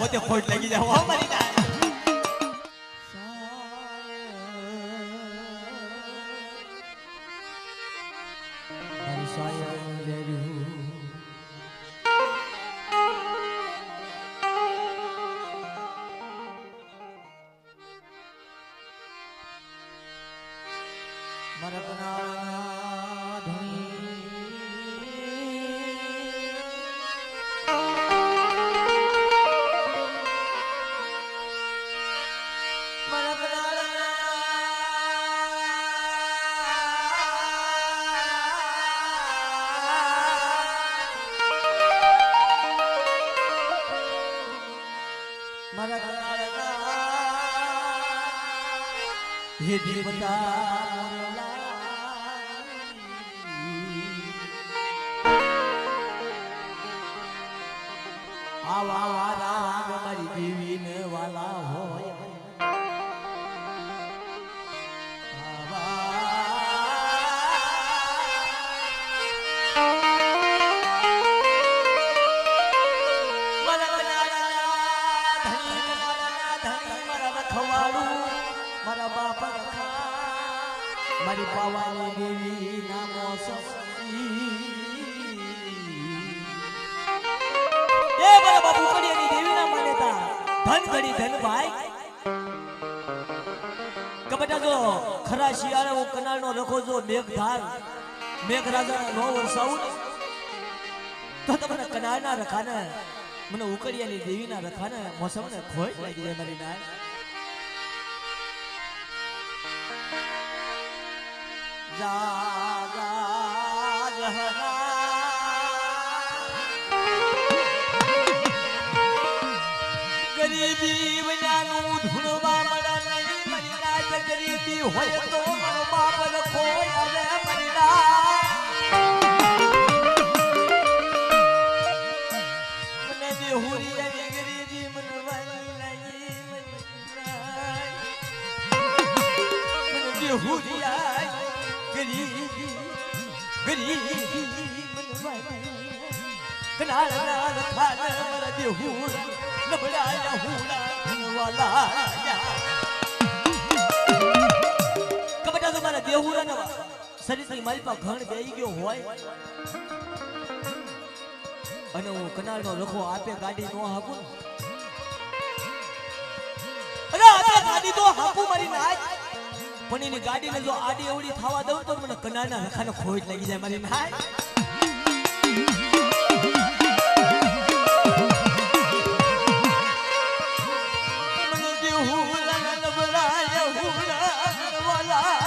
પોતે ખોટ લાગી જાય હો મારી ના हे देवता आवा राग मारी देवी ने वाला होय मारी पावानी देवी नामो ए बड़ा बाबू कड़ियानी देवी ना मान्यता धन घड़ी धन भाई कबटा जो खरा शियाळे वो कनाल नो रखो जो मेघधार मेघराजा नो वरसाऊ तो तमने कनाल ना रखाने मने उकड़ियानी देवी ना रखाने मौसम ने खोई लागी जाय मारी ना जा जा रहना गरीबी वनानु धुणवा मड़ा नहीं मरीना गरीबी होय तो मारो बाप रखो अरे मरीना मने बेहुरी अरे गरीबी मनवाई नहीं मरीना मने बेहुरी गरीबी मनवाई कनाल नाल खाने मर देहूर नबड़ाया हुड़ा वाला कबटा जो मारा देहूरा नवा शरीर ની મારી પા ઘણ બેઈ ગયો હોય અને હું કનાલ નો રખો આપે ગાડી નો હાકું અરે આપે ગાડી તો હાકું મારી નાય પણ એની ગાડીને જો આડી એવડી થાવા દઉં તો મને કનાલના રખાને ખોટ લાગી જાય મારી નાય મને દેહુલા નબળાય હુલા વાલા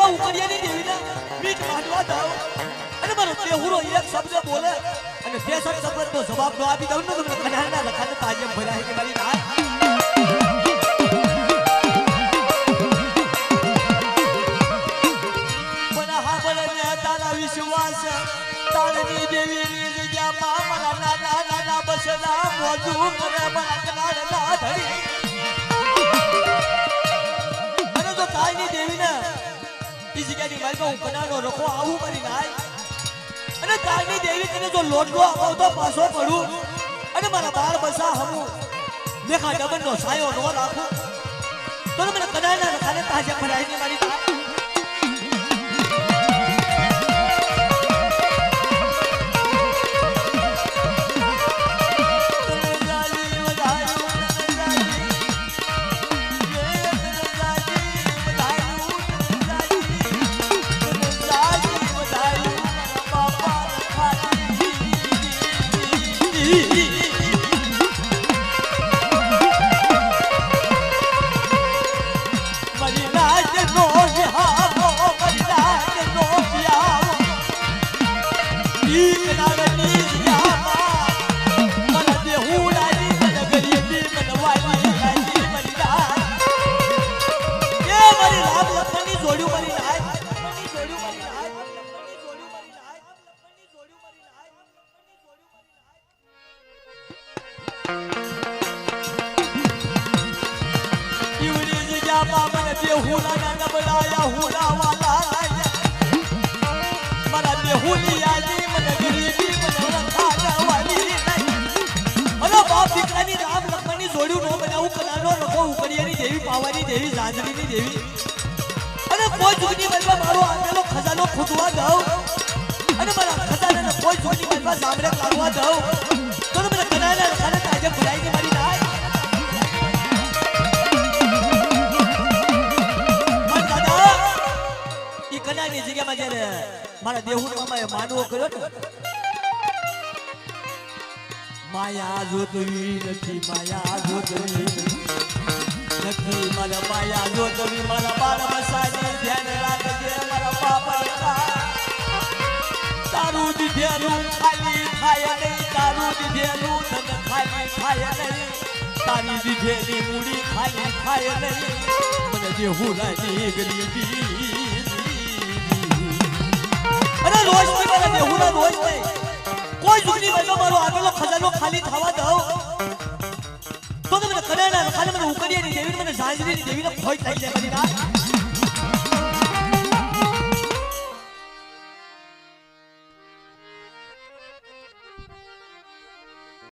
ઉકડિયાની દેવીના મીઠ કાઢવા દઉં અને મારો દેહુરો એક શબ્દ બોલે અને બે શબ્દનો જવાબ ન આપી દઉં ને તો કનાલના લખાને તાજમ ભરાય કે મારી ના બના હા બને તારા વિશ્વાસ તારની દેવીની જગ્યામાં મારા નાના નાના બસના મોજુ કરે મારા કનાલના ધરી અને તો તારની દેવીને જગ્યાની મારી હું કનાનો રખો આવું કરી નાય અને તારની દેવી તને જો લોટલો આવો તો પાછો પડું અને મારા બાર બસા હમું દેખા ડબનનો સાયો નો રાખું તો મને કનાના રખાને તાજે ભરાયની મારી પાવાની દેવી ઝાંઝરીની દેવી અને કોઈ જૂની મનમાં મારો આવેલો ખજાનો ખૂટવા દઉં અને મારા ખજાનાને કોઈ જૂની મનમાં સાંભળે લાગવા દઉં તો મને કનાના ખાને તાજે ભરાઈને મારી નાય પણ દાદા ઈ કનાની જગ્યામાં જ્યારે મારા દેહુને મામાએ માનવો કર્યો ને માયા જોતવી નથી માયા જોતવી નથી મારા માયા જોતવી મારા બાળ મસાજી ધ્યાન રાખજે મારા બાપા તારું દીધેલું ખાલી થાય નહીં તારું દીધેલું ધન ખાલી થાય નહીં તારી દીધેલી મૂડી ખાલી થાય નહીં મને દેહુરાની ગરીબી અરે રોજ મને દેહુરા રોજ નહીં કોઈ જુગની મનો મારો આવેલો ખજાનો ખાલી થવા દઉં તો મને કનાના ખાને મને ઉકડીયાની દેવીને મને ઝાંઝરીની દેવીને ખોઈ થઈ જાય મારી રાત